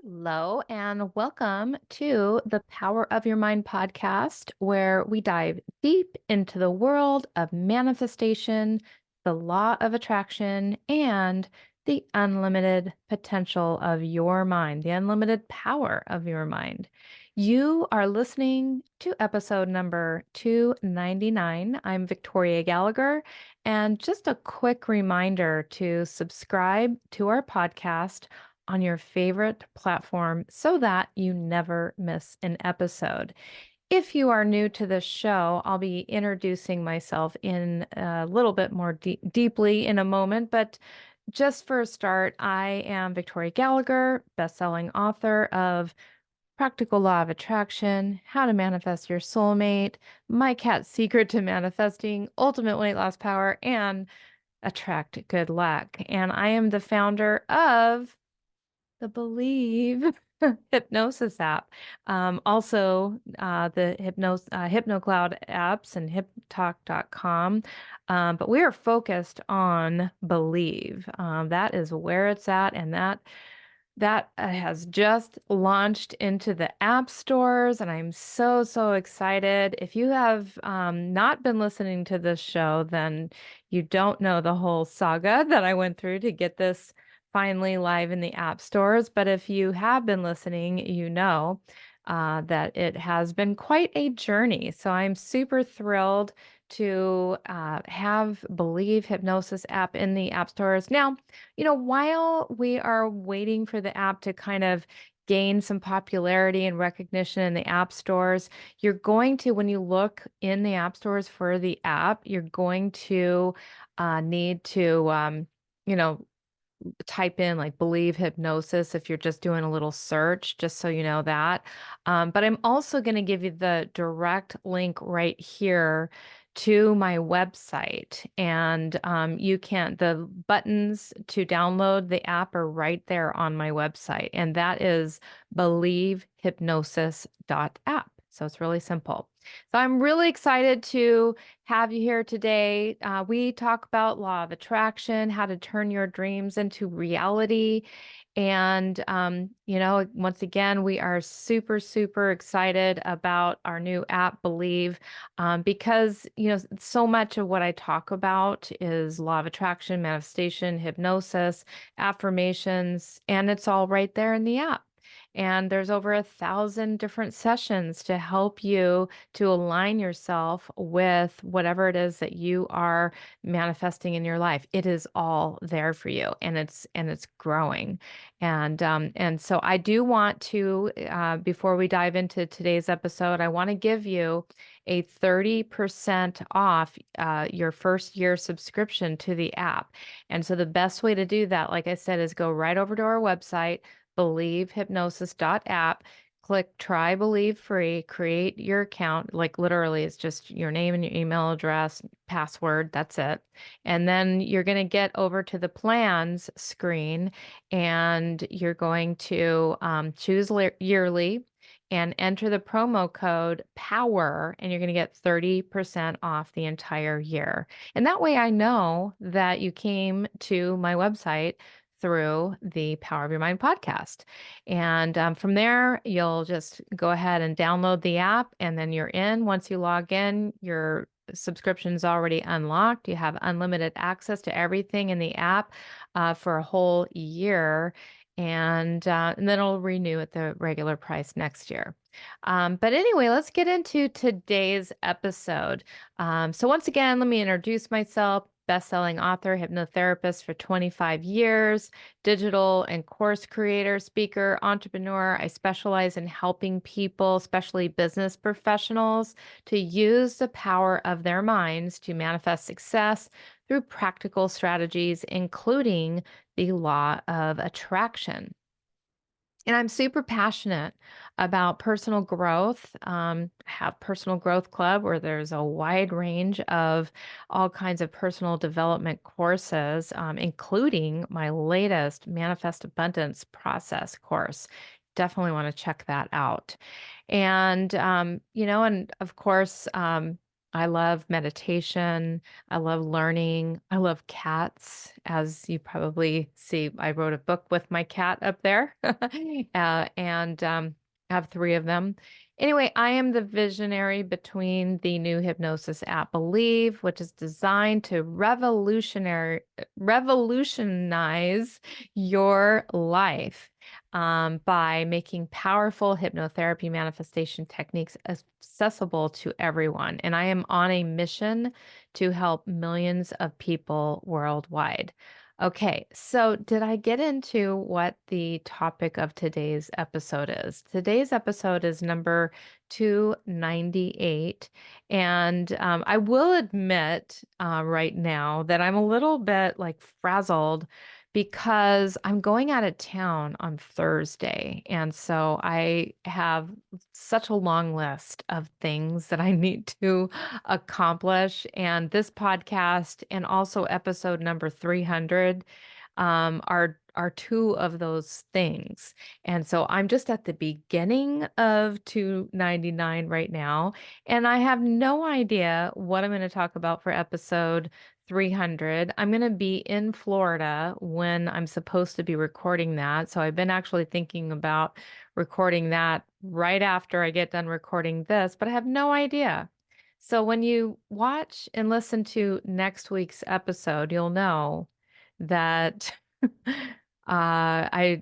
Hello, and welcome to the Power of Your Mind podcast, where we dive deep into the world of manifestation, the law of attraction, and the unlimited potential of your mind, the unlimited power of your mind. You are listening to episode number 299. I'm Victoria Gallagher, and just a quick reminder to subscribe to our podcast on your favorite platform so that you never miss an episode. If you are new to this show, I'll be introducing myself in a little bit more deeply in a moment, but just for a start, I am Victoria Gallagher, best-selling author of Practical Law of Attraction, How to Manifest Your Soulmate, My Cat's Secret to Manifesting, Ultimate Weight Loss Power, and Attract Good Luck. And I am the founder of the Believe Hypnosis app. Also, the HypnoCloud apps and HipTalk.com. But we are focused on Believe. That is where it's at, and that has just launched into the app stores, and I'm so, so excited. If you have not been listening to this show, then you don't know the whole saga that I went through to get this finally live in the app stores. But if you have been listening, you know that it has been quite a journey. So I'm super thrilled to have Believe Hypnosis app in the app stores. Now, while we are waiting for the app to kind of gain some popularity and recognition in the app stores, you're going to, when you look in the app stores for the app, you're going to need to, you know, type in like Believe Hypnosis if you're just doing a little search, just so you know that. But I'm also going to give you the direct link right here to my website. And the buttons to download the app are right there on my website. And that is believehypnosis.app. So it's really simple. So I'm really excited to have you here today. We talk about law of attraction, how to turn your dreams into reality. And, once again, we are super, super excited about our new app, Believe, because, so much of what I talk about is law of attraction, manifestation, hypnosis, affirmations, and it's all right there in the app. And there's over 1,000 different sessions to help you to align yourself with whatever it is that you are manifesting in your life. It is all there for you, and it's growing. And so I do want to, before we dive into today's episode, I want to give you a 30% off your first year subscription to the app. And so the best way to do that, like I said, is go right over to our website, believehypnosis.app, click try Believe free, create your account. Like literally, it's just your name and your email address, password, that's it. And then you're going to get over to the plans screen, and you're going to choose yearly and enter the promo code POWER, and you're going to get 30% off the entire year. And that way I know that you came to my website through the Power of Your Mind podcast. And from there, you'll just go ahead and download the app, and then you're in. Once you log in, your subscription is already unlocked. You have unlimited access to everything in the app for a whole year. And then it'll renew at the regular price next year. But anyway, let's get into today's episode. So once again, let me introduce myself. Best-selling author, hypnotherapist for 25 years, digital and course creator, speaker, entrepreneur. I specialize in helping people, especially business professionals, to use the power of their minds to manifest success through practical strategies, including the law of attraction. And I'm super passionate about personal growth. I have Personal Growth Club, where there's a wide range of all kinds of personal development courses, including my latest Manifest Abundance Process course. Definitely want to check that out. And of course, I love meditation. I love learning. I love cats. As you probably see, I wrote a book with my cat up there, and I have three of them. Anyway, I am the visionary between the new hypnosis app Believe, which is designed to revolutionize your life by making powerful hypnotherapy manifestation techniques accessible to everyone. And I am on a mission to help millions of people worldwide. Okay, so did I get into what the topic of today's episode is? Today's episode is number 298. And I will admit right now that I'm a little bit like frazzled because I'm going out of town on Thursday. And so I have such a long list of things that I need to accomplish. And this podcast and also episode number 300 are two of those things. And so I'm just at the beginning of 299 right now. And I have no idea what I'm going to talk about for episode 300. I'm going to be in Florida when I'm supposed to be recording that. So I've been actually thinking about recording that right after I get done recording this, but I have no idea. So when you watch and listen to next week's episode, you'll know that I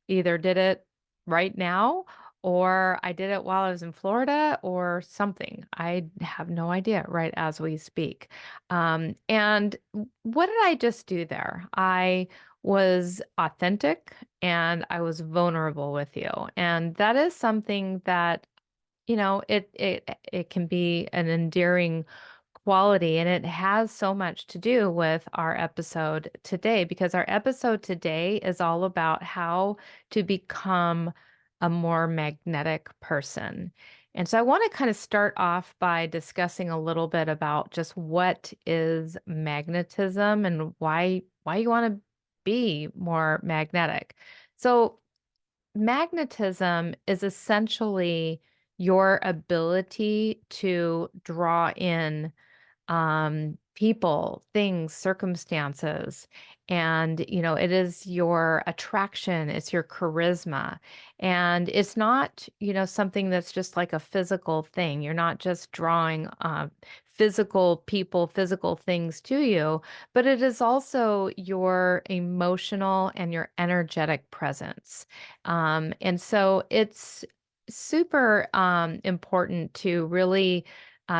either did it right now or I did it while I was in Florida or something. I have no idea right as we speak. And what did I just do there? I was authentic and I was vulnerable with you. And that is something that it can be an endearing quality, and it has so much to do with our episode today because our episode today is all about how to become a more magnetic person. And so I want to kind of start off by discussing a little bit about just what is magnetism and why you want to be more magnetic. So magnetism is essentially your ability to draw in people, things, circumstances. And, it is your attraction, it's your charisma. And it's not, something that's just like a physical thing. You're not just drawing physical people, physical things to you, but it is also your emotional and your energetic presence. And so it's super important to really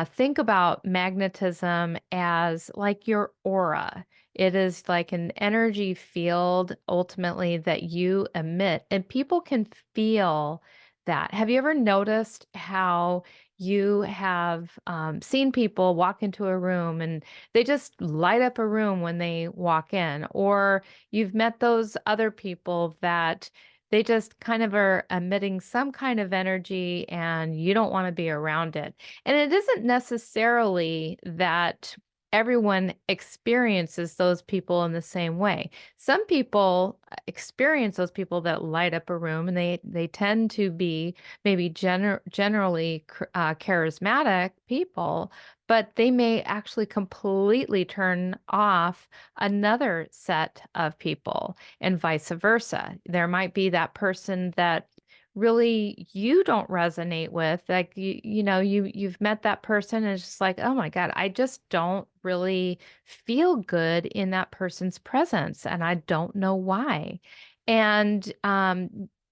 think about magnetism as like your aura. It is like an energy field ultimately that you emit, and people can feel that. Have you ever noticed how you have seen people walk into a room and they just light up a room when they walk in? Or you've met those other people that they just kind of are emitting some kind of energy and you don't want to be around it. And it isn't necessarily that everyone experiences those people in the same way. Some people experience those people that light up a room, and they tend to be maybe generally charismatic people, but they may actually completely turn off another set of people, and vice versa. There might be that person that really you don't resonate with, like you've met that person and it's just like, oh my God, I just don't really feel good in that person's presence and I don't know why. And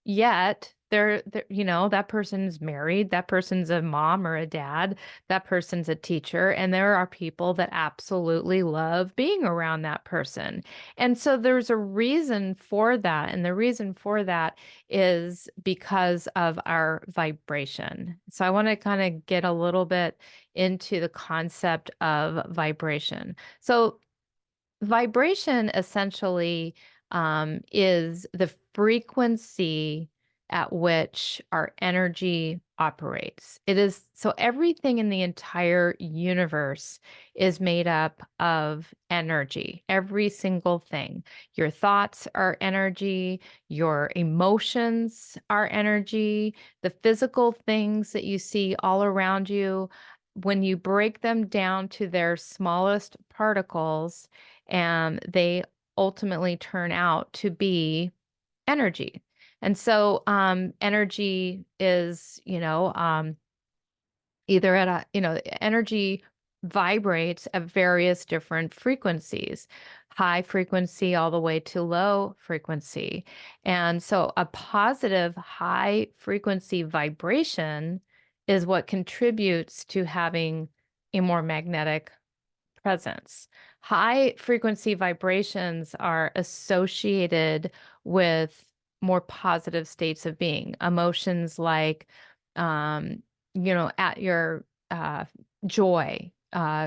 yet that person's married, that person's a mom or a dad, that person's a teacher, and there are people that absolutely love being around that person. And so there's a reason for that, and the reason for that is because of our vibration. So I want to kind of get a little bit into the concept of vibration. So vibration essentially is the frequency at which our energy operates. It is so everything in the entire universe is made up of energy, every single thing. Your thoughts are energy, your emotions are energy, the physical things that you see all around you. when you break them down to their smallest particles, and they ultimately turn out to be energy. And so energy is, either at a, energy vibrates at various different frequencies, high frequency all the way to low frequency. And so a positive high frequency vibration is what contributes to having a more magnetic presence. High frequency vibrations are associated with more positive states of being, emotions like, um, at your joy,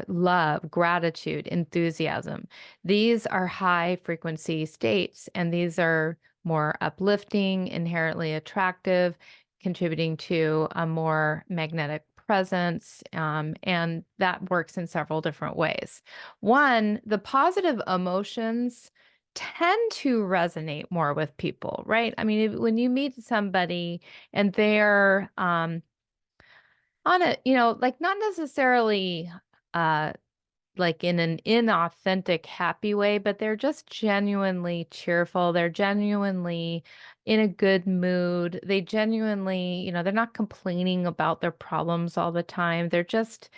love, gratitude, enthusiasm. These are high frequency states, and these are more uplifting, inherently attractive, contributing to a more magnetic presence. And that works in several different ways. One, the positive emotions tend to resonate more with people, right? I mean, when you meet somebody and they're on a, like not necessarily uh like in an inauthentic happy way, but they're just genuinely cheerful. They're genuinely in a good mood. They genuinely, they're not complaining about their problems all the time. They're just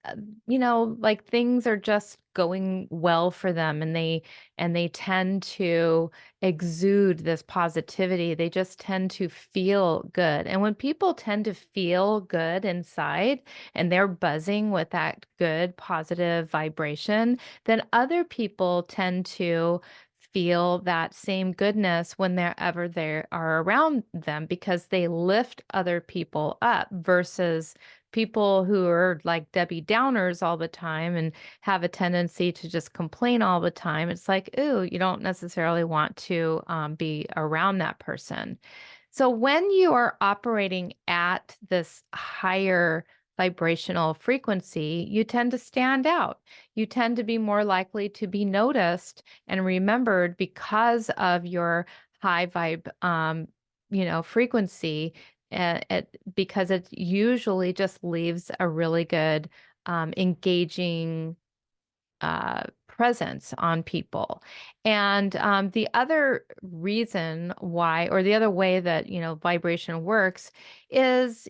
uh, like things are just going well for them, and they tend to exude this positivity. They just tend to feel good. And when people tend to feel good inside and they're buzzing with that good positive vibration, then other people tend to feel that same goodness whenever they are around them, because they lift other people up versus people who are like Debbie Downers all the time and have a tendency to just complain all the time. It's like, ooh, you don't necessarily want to be around that person. So when you are operating at this higher vibrational frequency, you tend to stand out. You tend to be more likely to be noticed and remembered because of your high vibe, frequency, because it usually just leaves a really good, engaging presence on people. And the other reason why, or the other way that, vibration works is,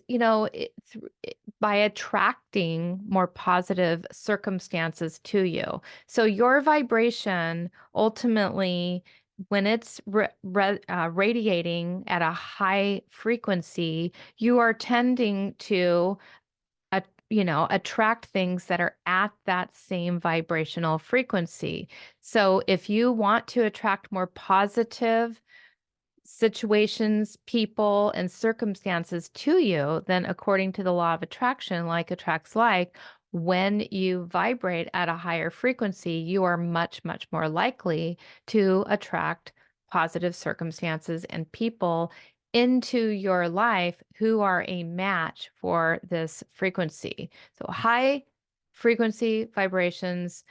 by attracting more positive circumstances to you. So your vibration ultimately, when it's radiating at a high frequency, you are tending to attract things that are at that same vibrational frequency. So if you want to attract more positive situations, people, and circumstances to you, then according to the law of attraction, like attracts like, when you vibrate at a higher frequency, you are much, much more likely to attract positive circumstances and people into your life who are a match for this frequency. So high frequency vibrations,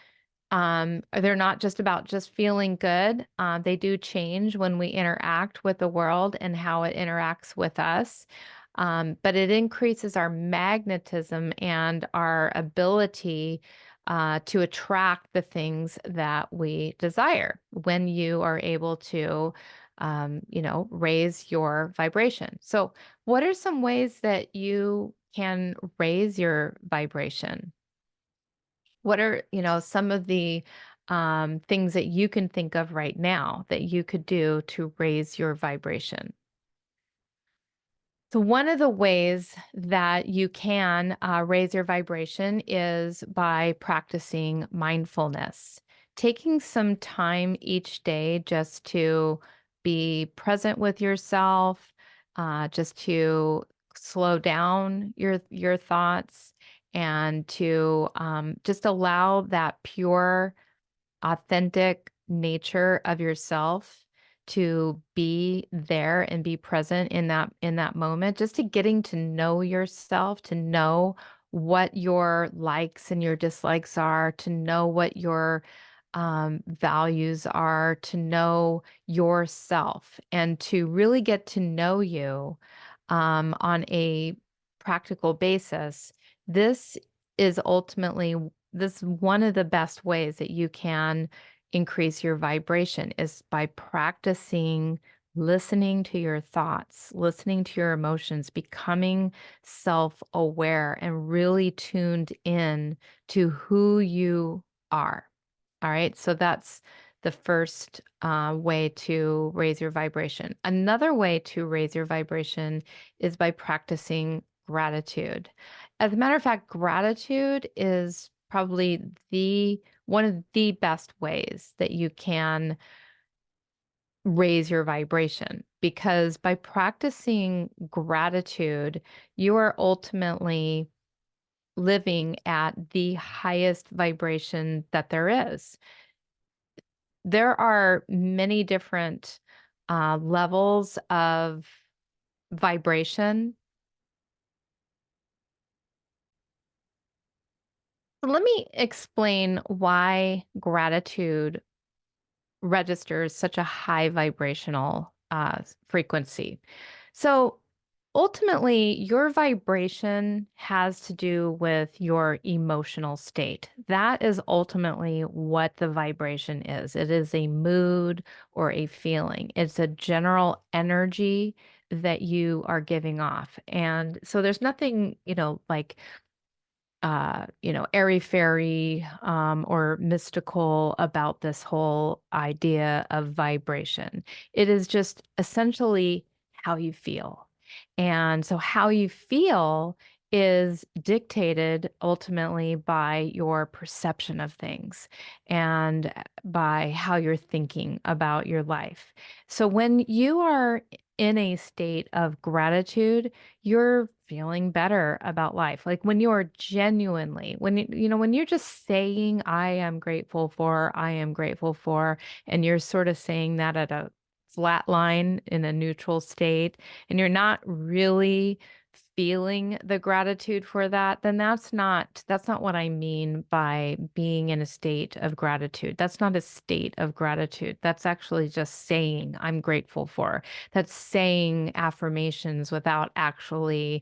they're not just about just feeling good. They do change when we interact with the world and how it interacts with us. But it increases our magnetism and our ability to attract the things that we desire when you are able to, raise your vibration. So, what are some ways that you can raise your vibration? What are, some of the things that you can think of right now that you could do to raise your vibration? So, one of the ways that you can raise your vibration is by practicing mindfulness, taking some time each day just to be present with yourself, just to slow down your thoughts, and to just allow that pure, authentic nature of yourself to be there and be present in that moment, just to getting to know yourself, to know what your likes and your dislikes are, to know what your values are, to know yourself, and to really get to know you on a practical basis. This is ultimately this one of the best ways that you can increase your vibration is by practicing listening to your thoughts, listening to your emotions, becoming self-aware and really tuned in to who you are. All right. So that's the first way to raise your vibration. Another way to raise your vibration is by practicing gratitude. As a matter of fact, gratitude is probably the one of the best ways that you can raise your vibration because by practicing gratitude, you are ultimately living at the highest vibration that there is. There are many different levels of vibration. Let me explain why gratitude registers such a high vibrational frequency. So ultimately, your vibration has to do with your emotional state. That is ultimately what the vibration is. It is a mood or a feeling, it's a general energy that you are giving off. And so there's nothing, like airy-fairy or mystical about this whole idea of vibration. It is just essentially how you feel. And so, how you feel is dictated ultimately by your perception of things and by how you're thinking about your life. So, when you are in a state of gratitude, you're feeling better about life. Like when you are genuinely, when you're just saying, I am grateful for, and you're sort of saying that at a flat line in a neutral state, and you're not really feeling the gratitude for that, then that's not what I mean by being in a state of gratitude. That's not a state of gratitude. That's actually just saying I'm grateful for. That's saying affirmations without actually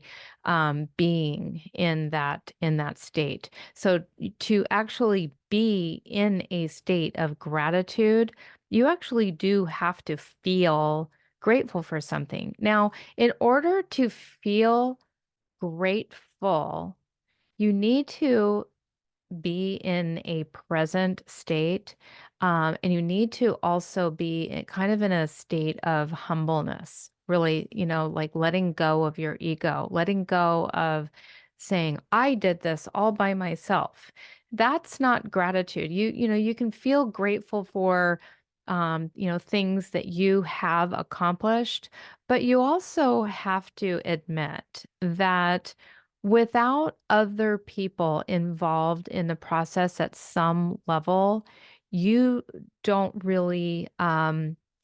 being in that state. So to actually be in a state of gratitude, you actually do have to feel grateful for something. Now, in order to feel grateful, you need to be in a present state. And you need to also be kind of in a state of humbleness, really, like letting go of your ego, letting go of saying, I did this all by myself. That's not gratitude. You can feel grateful for, things that you have accomplished, but you also have to admit that without other people involved in the process at some level, you don't really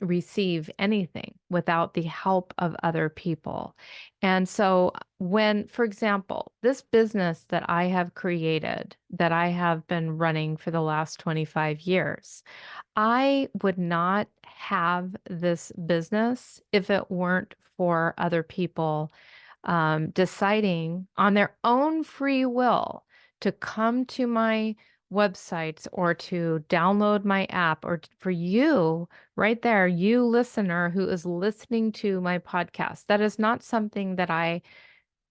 receive anything without the help of other people. And so, when, for example, this business that I have created, that I have been running for the last 25 years, I would not have this business if it weren't for other people deciding on their own free will to come to my websites or to download my app or for you right there, you listener who is listening to my podcast. That is not something that I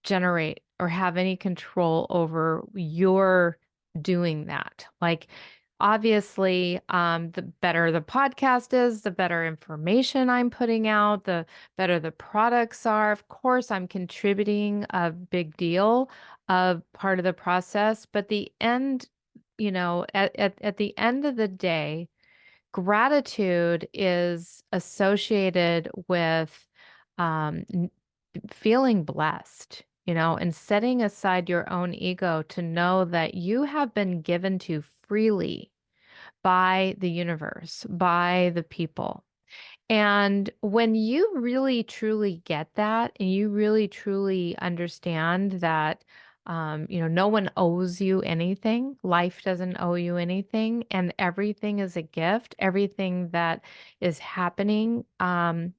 generate or have any control over your doing that. Like, obviously, the better the podcast is, the better information I'm putting out, the better the products are. Of course, I'm contributing a big deal of part of the process, but the end, at the end of the day, gratitude is associated with n- feeling blessed, and setting aside your own ego to know that you have been given to freely by the universe, by the people. And when you really truly get that and you really truly understand that, no one owes you anything, life doesn't owe you anything, and everything is a gift, everything that is happening, that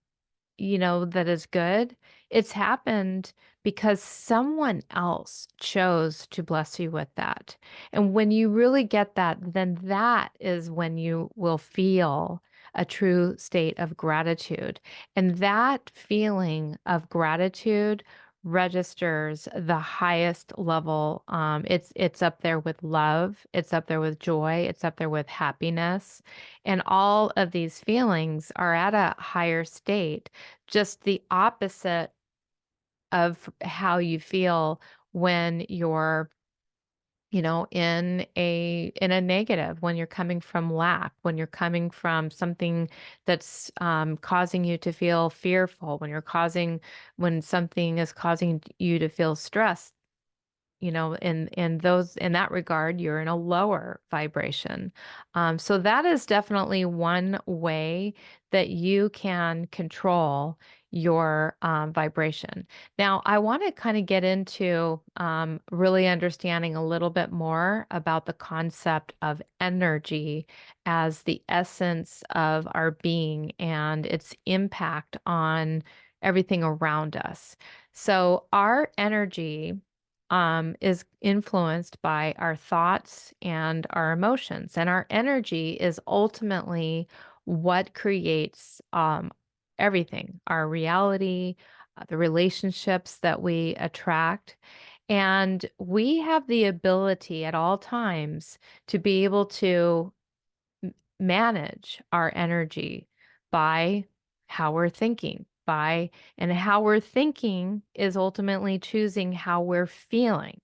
is good It's happened because someone else chose to bless you with that. And when you really get that, then that is when you will feel a true state of gratitude. And that feeling of gratitude registers the highest level. It's up there with love, it's up there with joy, it's up there with happiness. And all of these feelings are at a higher state, just the opposite of how you feel when you're in a negative, when you're coming from lack, when you're coming from something that's causing you to feel fearful, when something is causing you to feel stressed. In that regard, you're in a lower vibration. So that is definitely one way that you can control your vibration. Now, I want to kind of get into really understanding a little bit more about the concept of energy as the essence of our being and its impact on everything around us. So our energy is influenced by our thoughts and our emotions. And our energy is ultimately what creates everything, our reality, the relationships that we attract. And we have the ability at all times to be able to manage our energy by how we're thinking, and how we're thinking is ultimately choosing how we're feeling.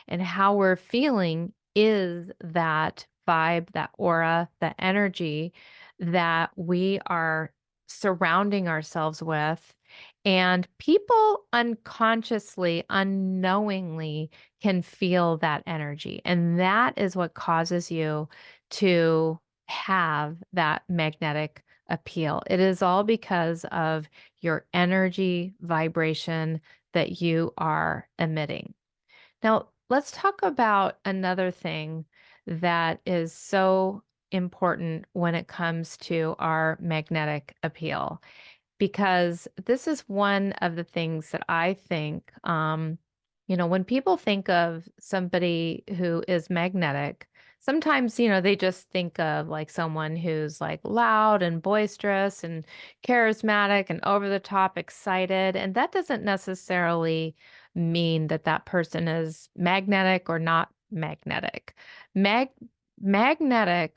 And how we're feeling is that vibe, that aura, that energy that we are surrounding ourselves with. And people unconsciously, unknowingly can feel that energy. And that is what causes you to have that magnetic appeal. It is all because of your energy vibration that you are emitting. Now, let's talk about another thing that is so important when it comes to our magnetic appeal, because this is one of the things that I think, when people think of somebody who is magnetic, sometimes, they just think of like someone who's like loud and boisterous and charismatic and over the top excited. And that doesn't necessarily mean that that person is magnetic or not magnetic. Mag magnetism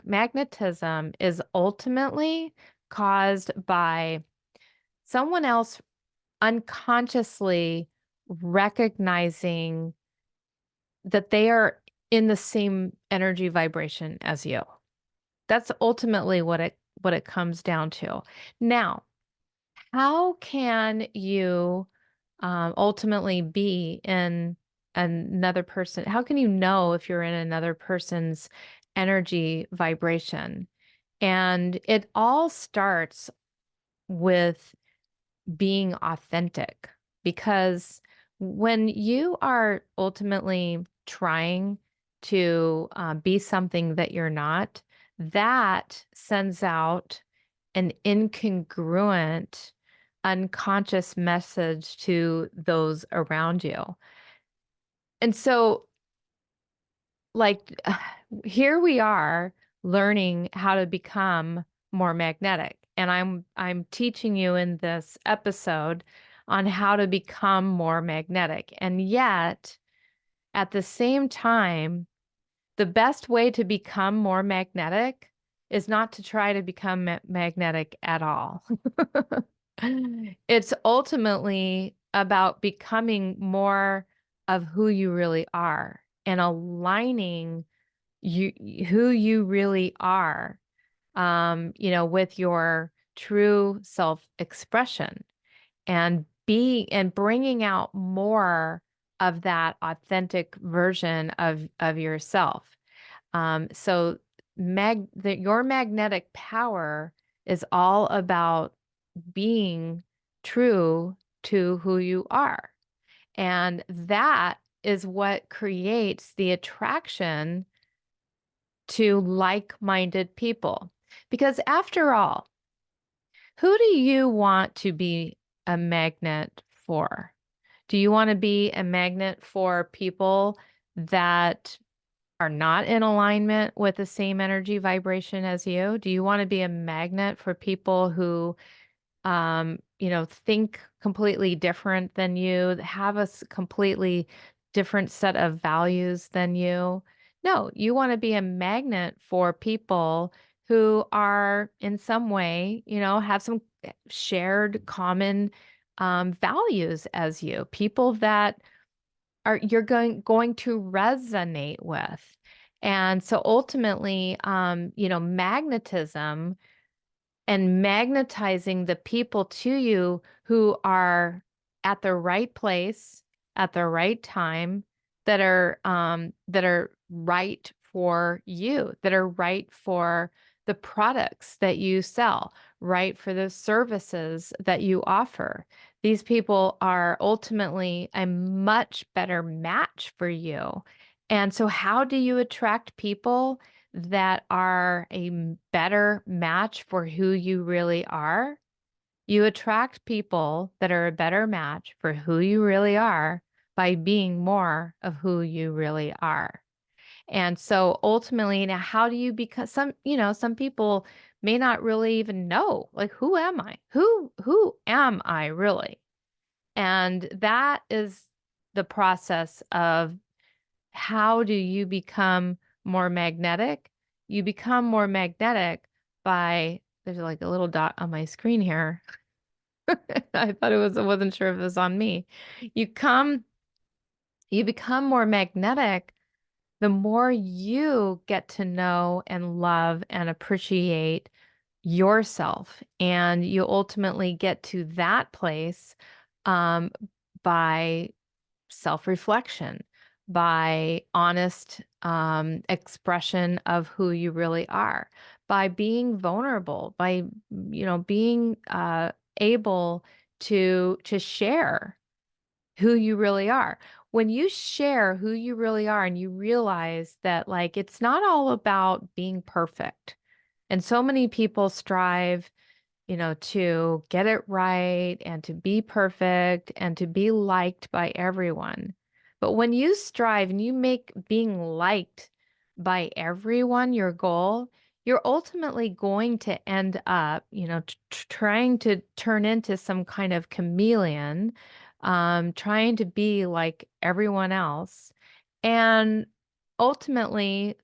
is ultimately caused by someone else unconsciously recognizing that they are in the same energy vibration as you. That's ultimately what it comes down to. Now, how can you ultimately be in another person? How can you know if you're in another person's energy vibration? And it all starts with being authentic, because when you are ultimately trying to be something that you're not, that sends out an incongruent, unconscious message to those around you. And so, like, here we are learning how to become more magnetic. And I'm teaching you in this episode on how to become more magnetic. And yet, at the same time, the best way to become more magnetic is not to try to become magnetic at all. It's ultimately about becoming more of who you really are and aligning you who you really are, with your true self-expression, and bringing out more of that authentic version of yourself. So your magnetic power is all about being true to who you are. And that is what creates the attraction to like-minded people. Because after all, who do you want to be a magnet for? Do you want to be a magnet for people that are not in alignment with the same energy vibration as you? Do you want to be a magnet for people who think completely different than you, have a completely different set of values than you? No, you want to be a magnet for people who are in some way, have some shared common values as you, people that you're going to resonate with. And so ultimately, magnetism and magnetizing the people to you who are at the right place at the right time, that are right for you, that are right for the products that you sell, right for the services that you offer. These people are ultimately a much better match for you. And so how do you attract people that are a better match for who you really are? You attract people that are a better match for who you really are by being more of who you really are. And so ultimately, now how do you become some people may not really even know, like, who am I? Who am I really? And that is the process of how do you become more magnetic? You become more magnetic by, there's like a little dot on my screen here. I thought I wasn't sure if it was on me. You come, you become more magnetic the more you get to know and love and appreciate yourself. And you ultimately get to that place um, by self-reflection, by honest expression of who you really are, by being vulnerable, by being able to share who you really are. When you share who you really are and you realize that, like, it's not all about being perfect. And so many people strive, to get it right and to be perfect and to be liked by everyone. But when you strive and you make being liked by everyone your goal, you're ultimately going to end up, trying to turn into some kind of chameleon, trying to be like everyone else. And ultimately,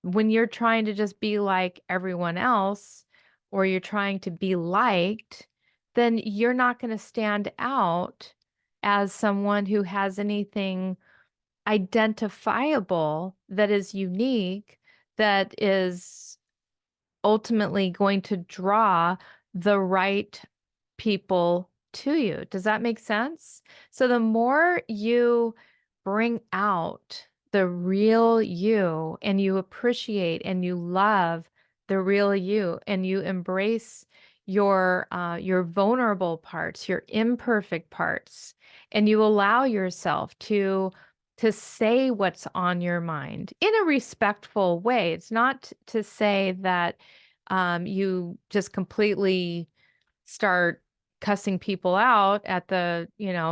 when you're trying to just be like everyone else, or you're trying to be liked, then you're not going to stand out as someone who has anything identifiable that is unique, that is ultimately going to draw the right people to you. Does that make sense? So the more you bring out the real you and you appreciate and you love the real you and you embrace your vulnerable parts, your imperfect parts, and you allow yourself to say what's on your mind in a respectful way. It's not to say that you just completely start cussing people out at the,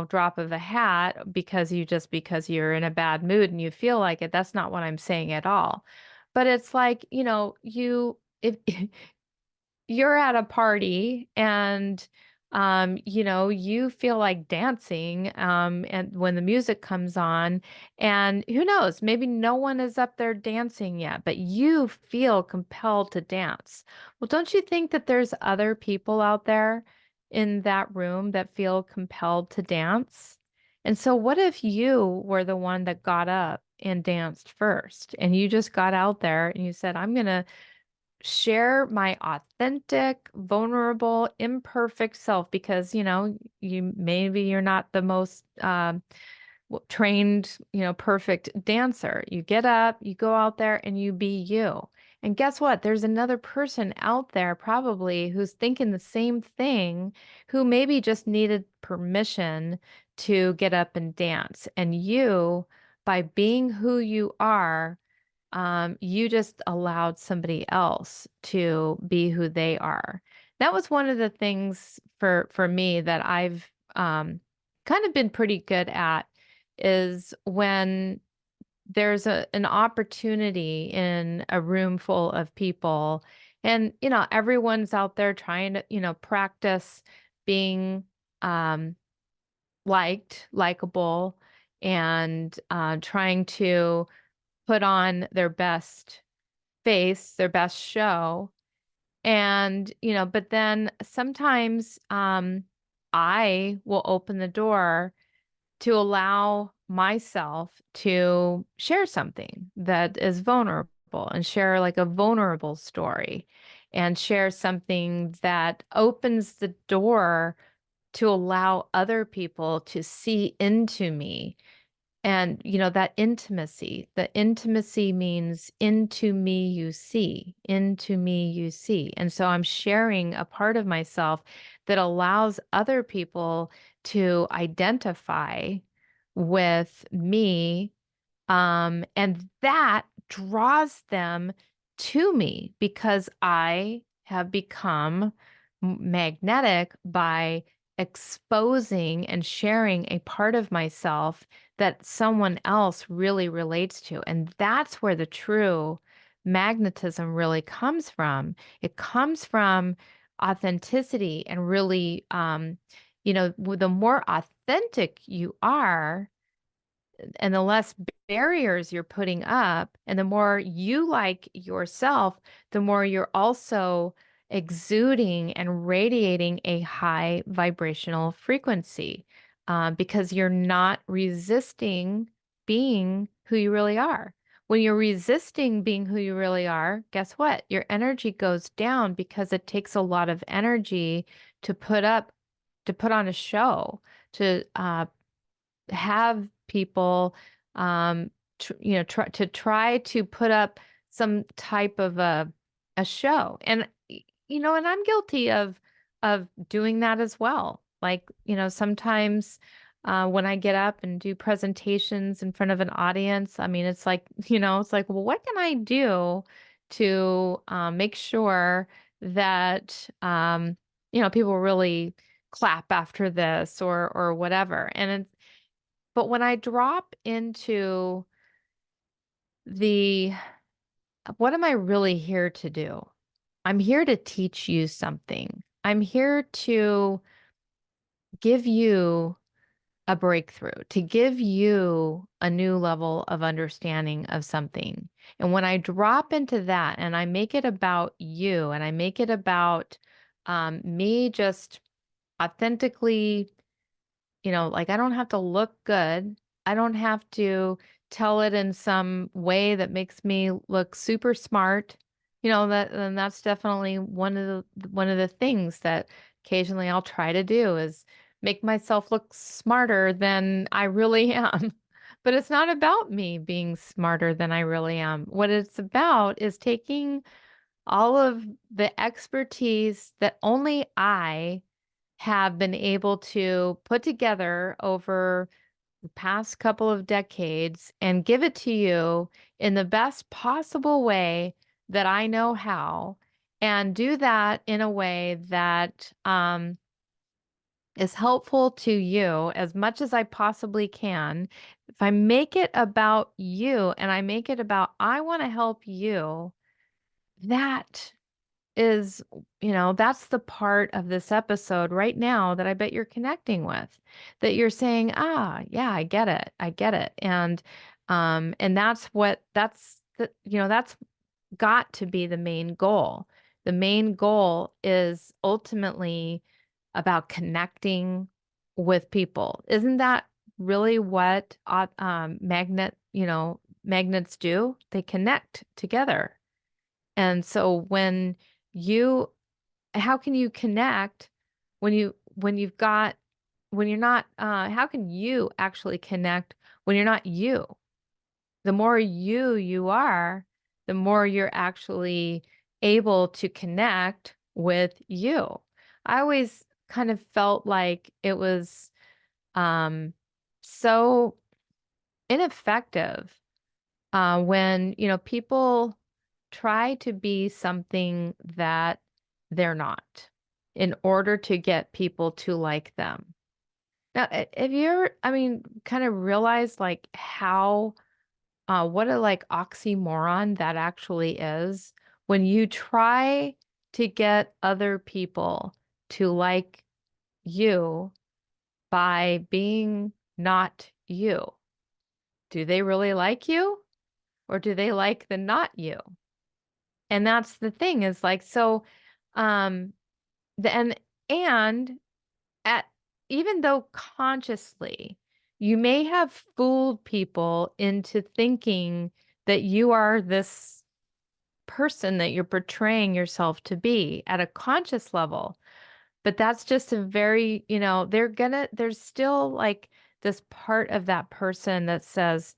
drop of a hat because you're in a bad mood and you feel like it. That's not what I'm saying at all. But it's like, if you're at a party and you feel like dancing and when the music comes on, and who knows, maybe no one is up there dancing yet, but you feel compelled to dance. Well, don't you think that there's other people out there in that room that feel compelled to dance? And so what if you were the one that got up and danced first, and you just got out there and you said, I'm going to share my authentic, vulnerable, imperfect self, because, you're not the most trained, perfect dancer. You get up, you go out there and you be you. And guess what? There's another person out there probably who's thinking the same thing, who maybe just needed permission to get up and dance. And you, by being who you are, you just allowed somebody else to be who they are. That was one of the things for me that I've kind of been pretty good at is when there's an opportunity in a room full of people and everyone's out there trying to practice being um likable, and trying to put on their best face, their best show. And but then sometimes I will open the door to allow myself to share something that is vulnerable, and share like a vulnerable story, and share something that opens the door to allow other people to see into me. And, that intimacy, the intimacy means into me you see, into me you see. And so I'm sharing a part of myself that allows other people to identify with me, and that draws them to me because I have become magnetic by exposing and sharing a part of myself that someone else really relates to. And that's where the true magnetism really comes from. It comes from authenticity and really, the more authentic you are, and the less barriers you're putting up, and the more you like yourself, the more you're also exuding and radiating a high vibrational frequency, because you're not resisting being who you really are. When you're resisting being who you really are, guess what? Your energy goes down because it takes a lot of energy to put on a show, to have people, try to put up some type of a show. And and I'm guilty of doing that as well. Like, sometimes when I get up and do presentations in front of an audience, I mean, it's like, it's like, well, what can I do to make sure that people really clap after this, or whatever. But when I drop into the, what am I really here to do? I'm here to teach you something. I'm here to give you a breakthrough, to give you a new level of understanding of something. And when I drop into that and I make it about you, and I make it about me just authentically, like, I don't have to look good. I don't have to tell it in some way that makes me look super smart. And that's definitely one of the things that occasionally I'll try to do, is make myself look smarter than I really am. But it's not about me being smarter than I really am. What it's about is taking all of the expertise that only I have been able to put together over the past couple of decades and give it to you in the best possible way that I know how, and do that in a way that is helpful to you as much as I possibly can. If I make it about you, and I make it about, I want to help you, that is, that's the part of this episode right now that I bet you're connecting with, that you're saying, ah, yeah, I get it. I get it. And that's got to be the main goal. The main goal is ultimately about connecting with people. Isn't that really what magnets do? They connect together. And so you how can you connect when you're not, how can you actually connect when you're not you? The more you are, the more you're actually able to connect with you. I always kind of felt like it was so ineffective when people try to be something that they're not, in order to get people to like them. Now, have you ever, I mean, kind of realized like how, what a like oxymoron that actually is when you try to get other people to like you by being not you. Do they really like you or do they like the not you? And that's the thing is like, so, um, the, and at even though consciously you may have fooled people into thinking that you are this person that you're portraying yourself to be at a conscious level, but that's just a very, there's still like this part of that person that says,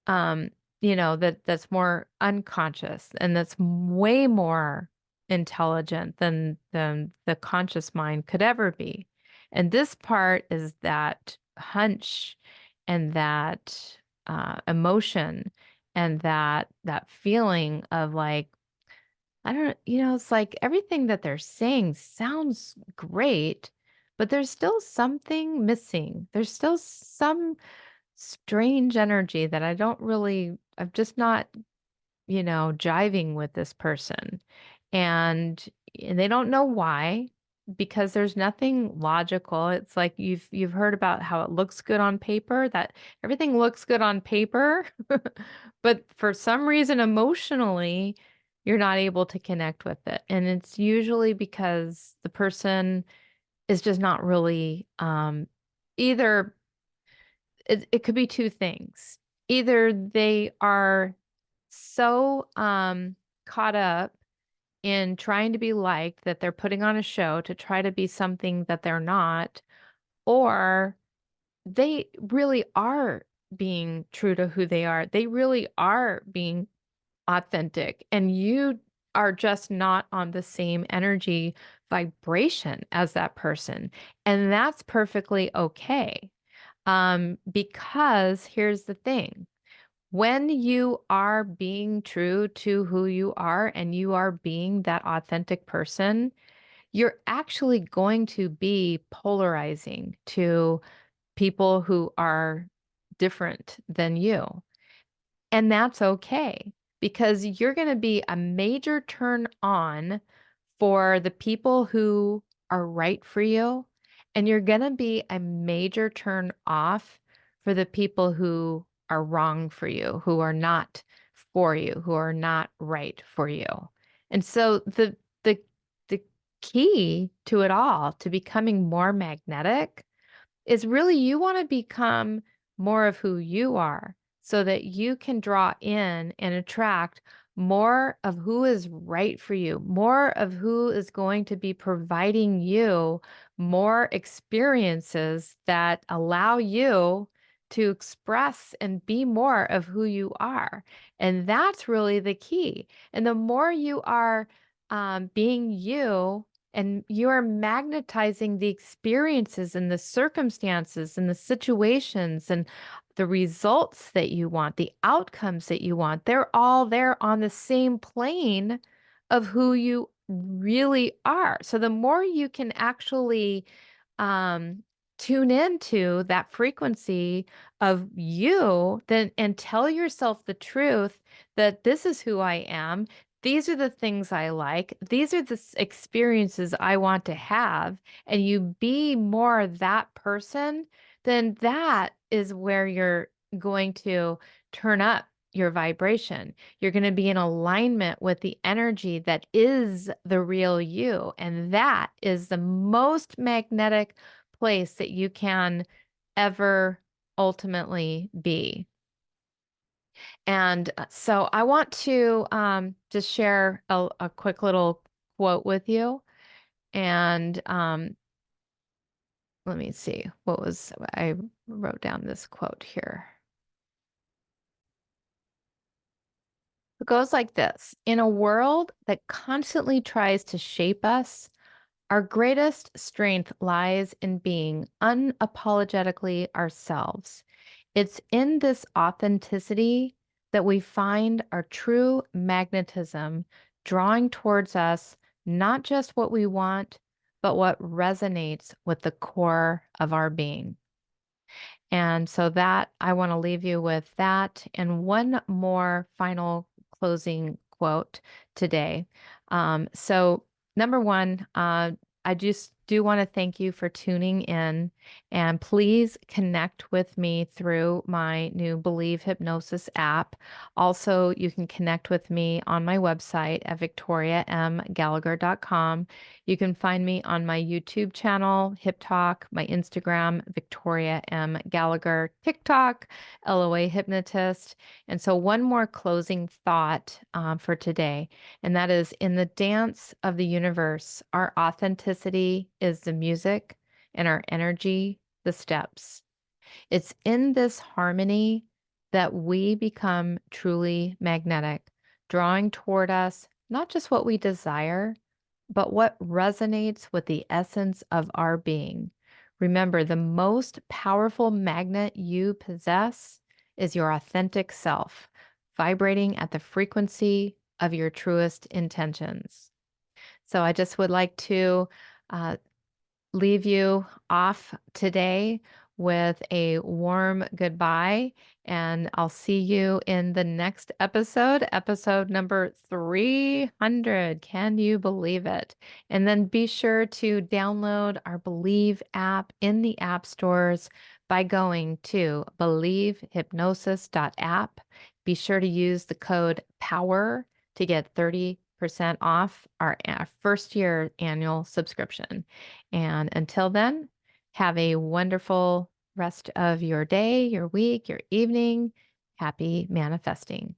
um, that's more unconscious and that's way more intelligent than the conscious mind could ever be. And this part is that hunch and that emotion and that feeling of like, I don't, it's like everything that they're saying sounds great, but there's still something missing. There's still some strange energy that I'm just not, jiving with this person. And they don't know why, because there's nothing logical. It's like you've heard about how it looks good on paper, that everything looks good on paper, but for some reason emotionally, you're not able to connect with it. And it's usually because the person is just not really either it could be two things. Either they are so caught up in trying to be liked that they're putting on a show to try to be something that they're not, or they really are being true to who they are. They really are being authentic, and you are just not on the same energy vibration as that person. And that's perfectly okay. Because here's the thing. When you are being true to who you are and you are being that authentic person, you're actually going to be polarizing to people who are different than you. And that's okay because you're going to be a major turn on for the people who are right for you. And you're going to be a major turn off for the people who are wrong for you, who are not for you, who are not right for you. And so the the key to it all, to becoming more magnetic, is really you want to become more of who you are so that you can draw in and attract more of who is right for you, more of who is going to be providing you more experiences that allow you to express and be more of who you are. And that's really the key. And the more you are being you, and you are magnetizing the experiences and the circumstances and the situations and the results that you want, the outcomes that you want. They're all there on the same plane of who you really are. So the more you can actually um, tune into that frequency of you, then and tell yourself the truth that this is who I am. These are the things I like. These are the experiences I want to have. And you be more that person, then that is where you're going to turn up your vibration. You're going to be in alignment with the energy that is the real you. And that is the most magnetic place that you can ever ultimately be. And so I want to just share a quick little quote with you. And let me see, I wrote down this quote here. It goes like this: In a world that constantly tries to shape us, our greatest strength lies in being unapologetically ourselves. It's in this authenticity that we find our true magnetism, drawing towards us not just what we want, but what resonates with the core of our being. And so that I want to leave you with that. And one more final closing quote today. So, number one, I just do want to thank you for tuning in. And please connect with me through my new Believe Hypnosis app. Also, you can connect with me on my website at victoriamgallagher.com. You can find me on my YouTube channel, Hip Talk, my Instagram, Victoria M. Gallagher, TikTok, LOA Hypnotist. And so, one more closing thought for today, and that is in the dance of the universe, our authenticity is the music and our energy, the steps. It's in this harmony that we become truly magnetic, drawing toward us not just what we desire, but what resonates with the essence of our being. Remember, the most powerful magnet you possess is your authentic self, vibrating at the frequency of your truest intentions. So I just would like to uh, leave you off today with a warm goodbye. And I'll see you in the next episode, episode number 300. Can you believe it? And then be sure to download our Believe app in the app stores by going to believehypnosis.app. Be sure to use the code POWER to get 30% off our first year annual subscription. And until then, have a wonderful rest of your day, your week, your evening. Happy manifesting.